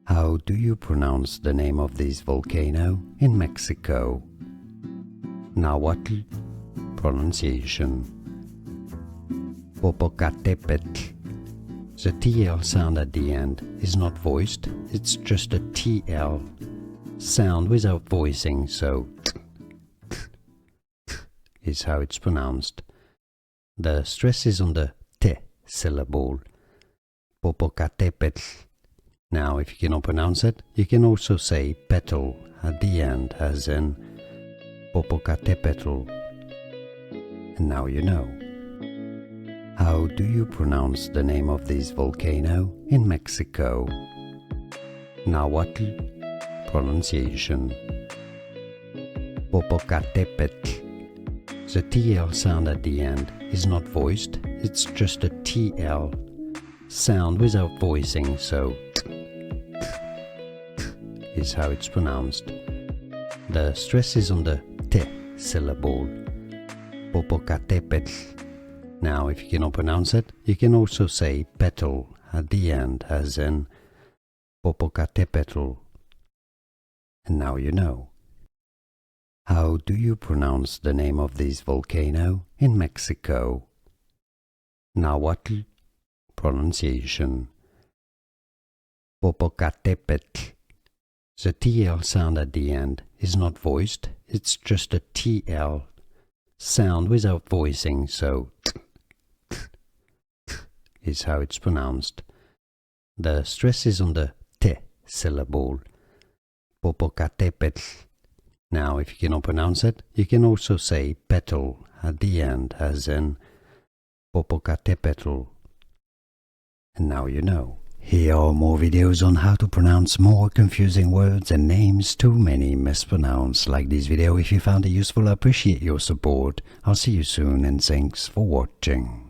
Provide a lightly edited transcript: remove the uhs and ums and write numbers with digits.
How do you pronounce the name of this volcano in Mexico? Nahuatl pronunciation. Popocatepetl. The TL sound at the end is not voiced, it's just a TL sound without voicing, so is how it's pronounced. The stress is on the T syllable. Popocatepetl. Now, if you cannot pronounce it, you can also say petal at the end, as in Popocatepetl. And now you know. How do you pronounce the name of this volcano in Mexico? Nahuatl pronunciation. Popocatepetl. The TL sound at the end is not voiced, it's just a TL sound without voicing, so is how it's pronounced. The stress is on the T syllable. Popocatepetl. Now, if you cannot pronounce it, you can also say petal at the end, as in Popocatepetl. And now you know. How do you pronounce the name of this volcano in Mexico? Nahuatl pronunciation. Popocatepetl. The TL sound at the end is not voiced, it's just a TL sound without voicing, so is how it's pronounced. The stress is on the T syllable. Popocatepetl. Now, if you cannot pronounce it, you can also say petal at the end, as in Popocatepetl. And now you know. Here are more videos on how to pronounce more confusing words and names too many mispronounced. Like this video if you found it useful. I appreciate your support. I'll see you soon and thanks for watching.